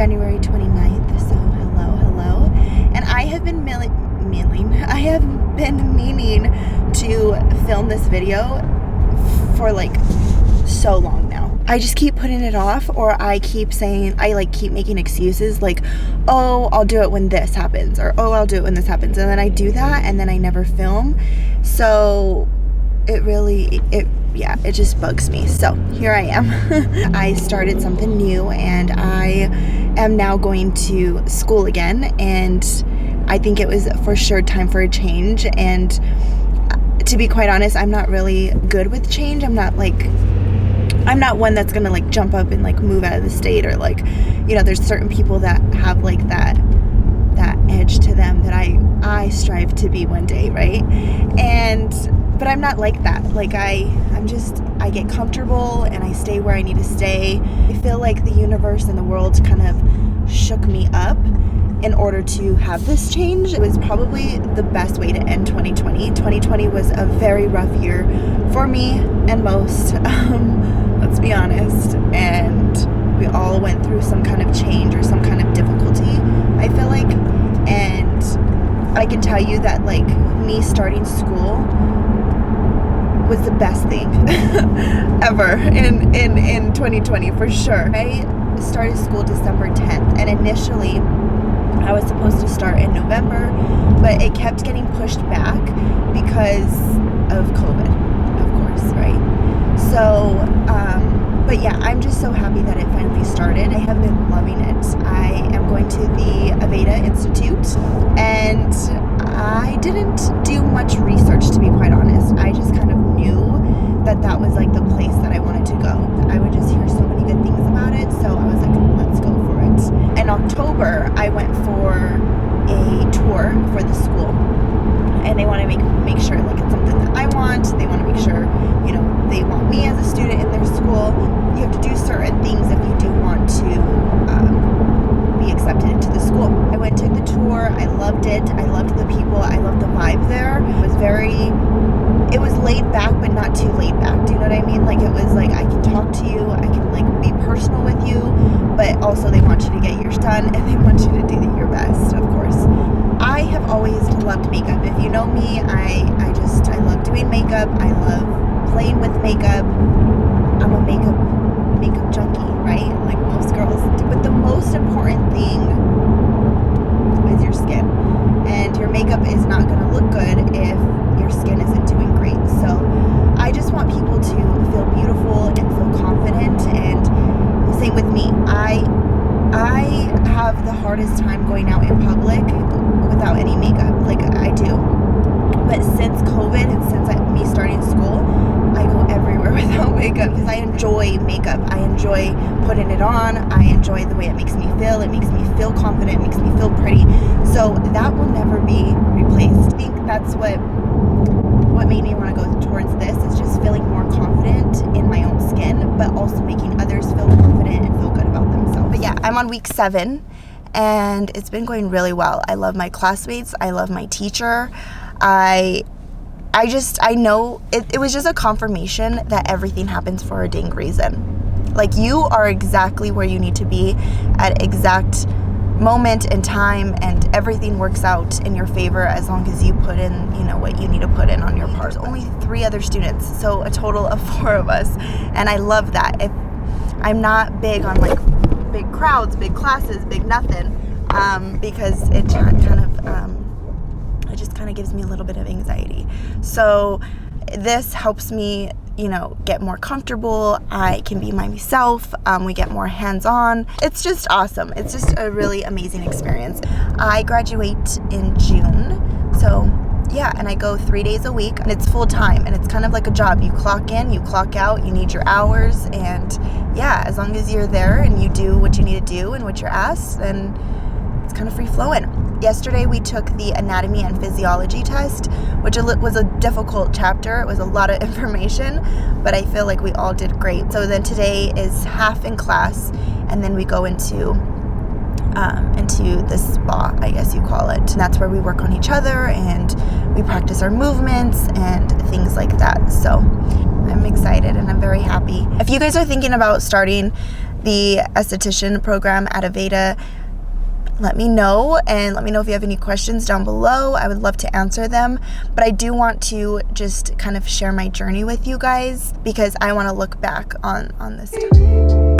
January 29th, so hello. And I have been meaning to film this video for like so long now. I just keep putting it off, or I keep making excuses like, oh, I'll do it when this happens, or oh, I'll do it when this happens, and then I do that and then I never film. So it just bugs me. So here I am. I started something new and I am now going to school again, and I think it was for sure time for a change. And to be quite honest, I'm not really good with change. I'm not one that's gonna like jump up and like move out of the state, or like, you know, there's certain people that have like that edge to them that I strive to be one day, right? But I'm not like that. Like I get comfortable and I stay where I need to stay. I feel like the universe and the world kind of shook me up in order to have this change. It was probably the best way to end 2020. 2020 was a very rough year for me and most, let's be honest. And we all went through some kind of change or some kind of difficulty, I feel like. And I can tell you that like me starting school was the best thing ever in 2020 for sure. I started school December 10th, and initially I was supposed to start in November, but it kept getting pushed back because of COVID, of course, right? So, but yeah, I'm just so happy that it finally started. I have been loving it. I am going to the Aveda Institute, and I didn't do much research, to be quite honest. I just kind of knew that was like the place that I wanted to go. I would just hear so many good things about it, so I was like, let's go for it. In October, I went for a tour for the school, and they want to make sure like it's something that I want. They want to make sure, you know, they want me as a student in their school. You have to do certain things if you do want to be accepted into the school. I went, took the tour. I loved it. I loved the people. I loved the vibe there. It was laid back, but not too laid back. Do you know what I mean? Like, it was like, I can talk to you, I can like be personal with you, but also they want you to get yours done, and they want you to do your best, of course. I have always loved makeup. If you know me, I love doing makeup. I love playing with makeup. I'm a makeup junkie, right? Like most girls. But the most important thing is your skin. And your makeup is not going to look good if your skin isn't doing great. So I just want people to feel beautiful and feel confident. And same with me. I have the hardest time going out in public without any makeup. Like, I do. But since COVID and since me starting school, I go everywhere without makeup because I enjoy makeup. I enjoy putting it on. I enjoy the way it makes me feel. It makes me feel confident. It makes me feel pretty. So that will never be replaced. I think that's what made me want to go towards this, is just feeling more confident in my own skin, but also making others feel confident and feel good about themselves. But yeah, I'm on week 7 and it's been going really well. I love my classmates. I love my teacher. I know it was just a confirmation that everything happens for a dang reason. Like, you are exactly where you need to be at exact moment and time, and everything works out in your favor as long as you put in, you know, what you need to put in on your part. There's only 3 other students, so a total of 4 of us, and I love that. If I'm not big on like big crowds, big classes, big nothing, because it just kind of gives me a little bit of anxiety. So this helps me, you know, get more comfortable. I can be myself. We get more hands-on. It's just awesome. It's just a really amazing experience. I graduate in June, so yeah, and I go 3 days a week, and it's full time, and it's kind of like a job. You clock in, you clock out, you need your hours, and yeah, as long as you're there and you do what you need to do and what you're asked, then it's kind of free flowing. Yesterday we took the anatomy and physiology test, which was a difficult chapter. It was a lot of information, but I feel like we all did great. So then today is half in class, and then we go into the spa, I guess you call it. And that's where we work on each other and we practice our movements and things like that. So I'm excited and I'm very happy. If you guys are thinking about starting the esthetician program at Aveda, let me know, and let me know if you have any questions down below. I would love to answer them, but I do want to just kind of share my journey with you guys because I want to look back on this time.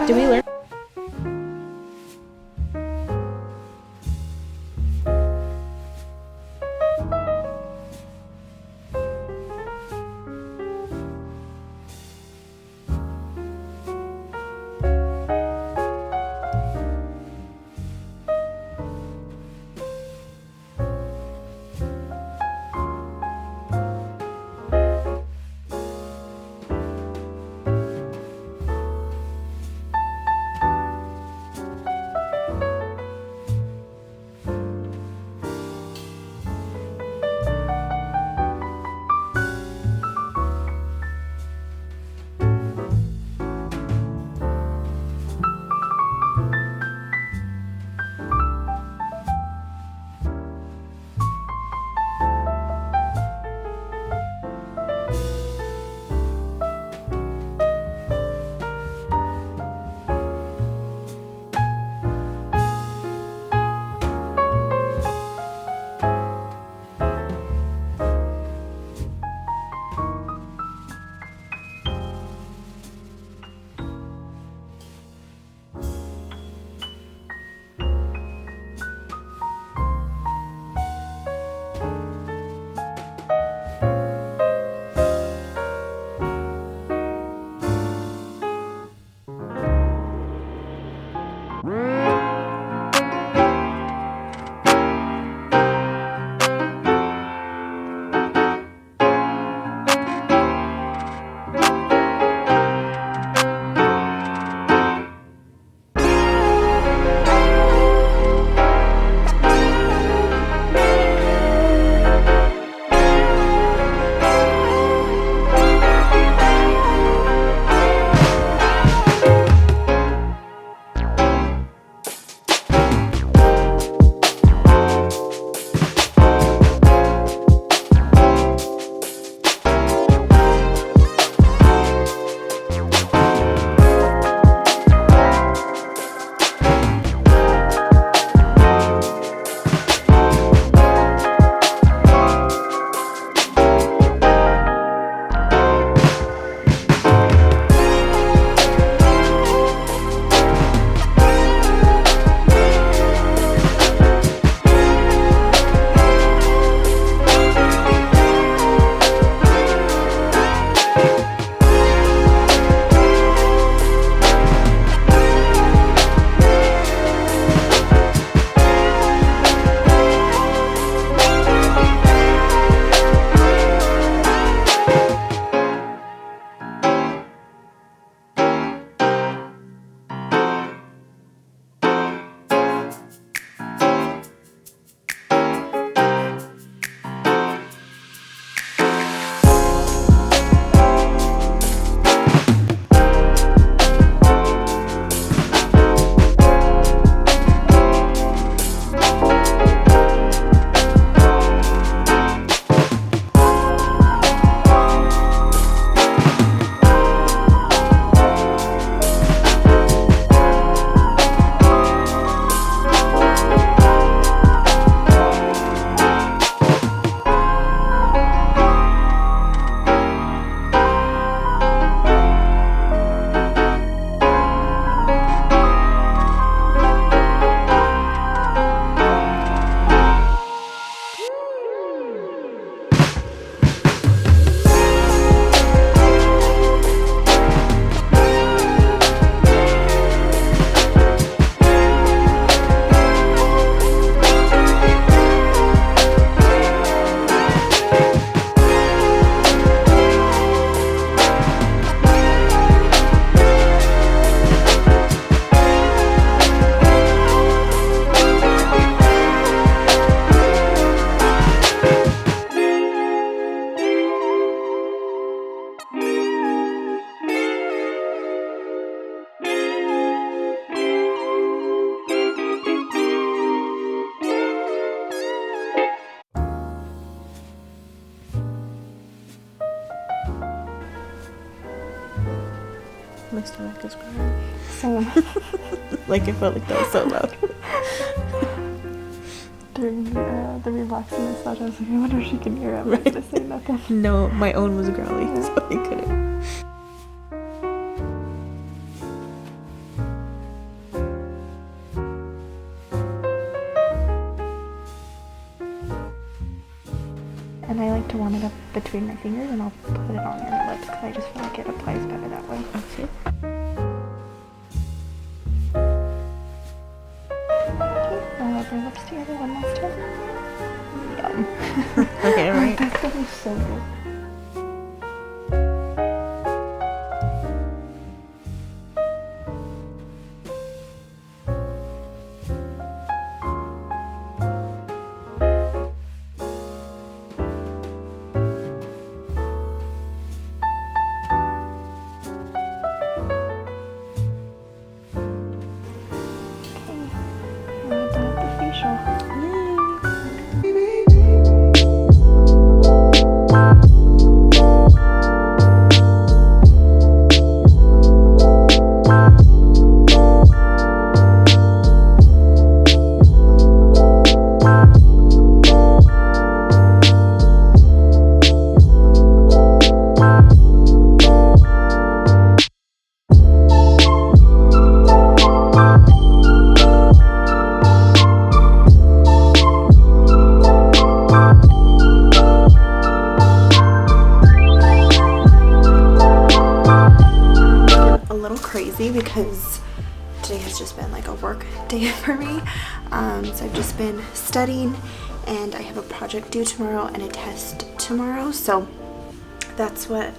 Did we learn? My stomach is growling. So Like, I felt like that was so loud. during the relaxing massage, I was like, I wonder if she can hear it. I'm not gonna say nothing. No, my own was growly, so I couldn't. And I like to warm it up between my fingers, and I'll put it on your lips because I just feel like it applies better that way. Okay. Rub your lips together one last time. Yum. Okay, alright. That's gonna be so good. Crazy because today has just been like a work day for me. So I've just been studying, and I have a project due tomorrow and a test tomorrow. So that's what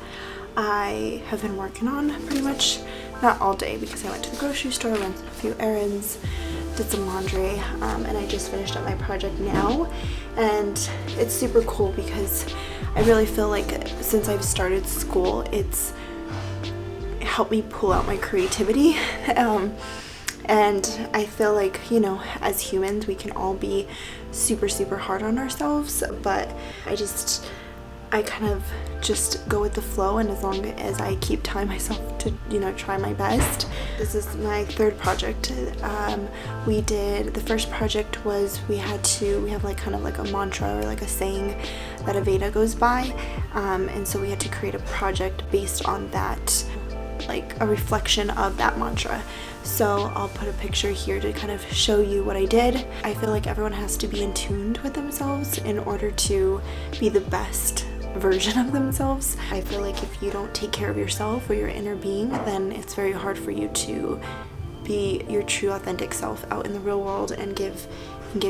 I have been working on pretty much, not all day because I went to the grocery store, ran a few errands, did some laundry, and I just finished up my project now. And it's super cool because I really feel like since I've started school, it's helped me pull out my creativity. And I feel like, you know, as humans we can all be super hard on ourselves, but I kind of just go with the flow, and as long as I keep telling myself to, you know, try my best. This is my third project. The first project was we have like kind of like a mantra or like a saying that Aveda goes by, and so we had to create a project based on that, like a reflection of that mantra. So I'll put a picture here to kind of show you what I did. I feel like everyone has to be in tune with themselves in order to be the best version of themselves. I feel like if you don't take care of yourself or your inner being, then it's very hard for you to be your true authentic self out in the real world and give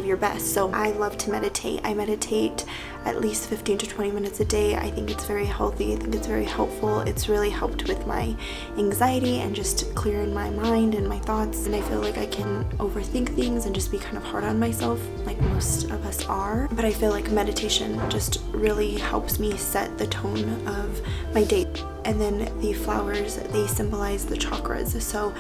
your best. So I love to meditate. I meditate at least 15 to 20 minutes a day. I think it's very healthy. I think it's very helpful. It's really helped with my anxiety and just clearing my mind and my thoughts. And I feel like I can overthink things and just be kind of hard on myself, like most of us are. But I feel like meditation just really helps me set the tone of my day. And then the flowers, they symbolize the chakras. So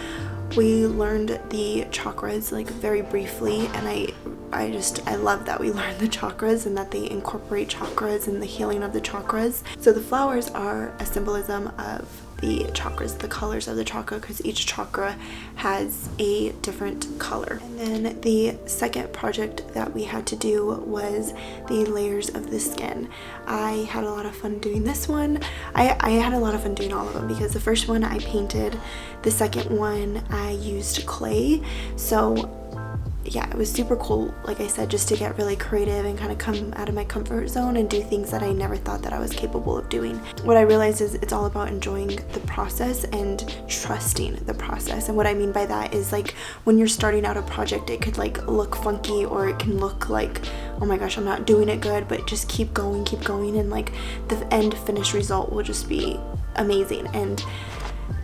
we learned the chakras like very briefly, and I love that we learned the chakras and that they incorporate chakras and the healing of the chakras. So the flowers are a symbolism of the chakras, the colors of the chakra, because each chakra has a different color. And then the second project that we had to do was the layers of the skin. I had a lot of fun doing this one. I had a lot of fun doing all of them because the first one I painted, the second one I used clay. So yeah, it was super cool, like I said, just to get really creative and kind of come out of my comfort zone and do things that I never thought that I was capable of doing. What I realized is it's all about enjoying the process and trusting the process. And what I mean by that is, like, when you're starting out a project, it could like look funky, or it can look like, oh my gosh, I'm not doing it good, but just keep going, and like the end finished result will just be amazing. And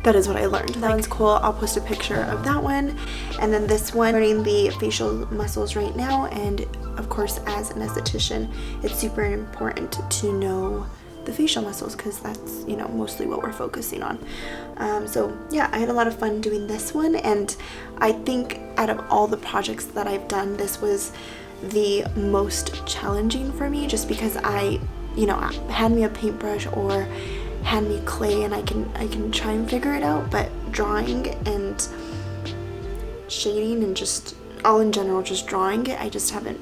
that is what I learned. That one's cool. I'll post a picture of that one. And then this one, learning the facial muscles right now. And of course, as an esthetician, it's super important to know the facial muscles because that's, you know, mostly what we're focusing on. So yeah, I had a lot of fun doing this one. And I think out of all the projects that I've done, this was the most challenging for me, just because hand me a paintbrush or hand me clay and I can try and figure it out, but drawing and shading and just all in general, just drawing. I just haven't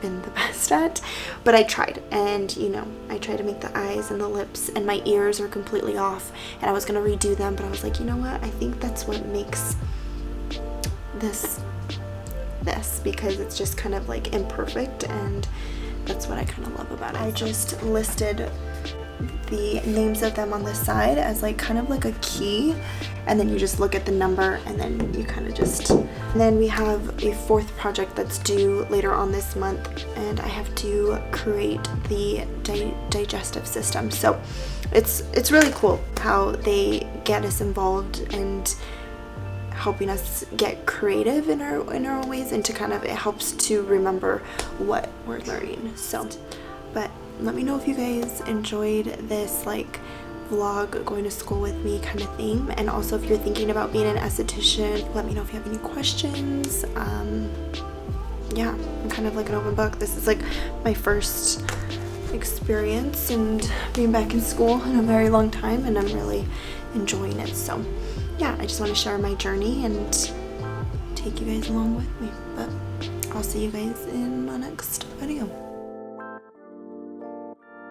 been the best at, but I tried, and you know, I tried to make the eyes and the lips, and my ears are completely off, and I was gonna redo them, but I was like, you know what, I think that's what makes this because it's just kind of like imperfect, and that's what I kind of love about it. I just listed the names of them on the side as like kind of like a key, and then you just look at the number, and then you kind of just, and then we have a 4th project that's due later on this month, and I have to create the digestive system. So it's really cool how they get us involved and helping us get creative in our own ways, and to kind of, it helps to remember what we're learning. So, but let me know if you guys enjoyed this like vlog going to school with me kind of thing, and also if you're thinking about being an esthetician, let me know if you have any questions. Yeah, I'm kind of like an open book. This is like my first experience and being back in school in a very long time, and I'm really enjoying it. So yeah, I just want to share my journey and take you guys along with me, but I'll see you guys in my next video.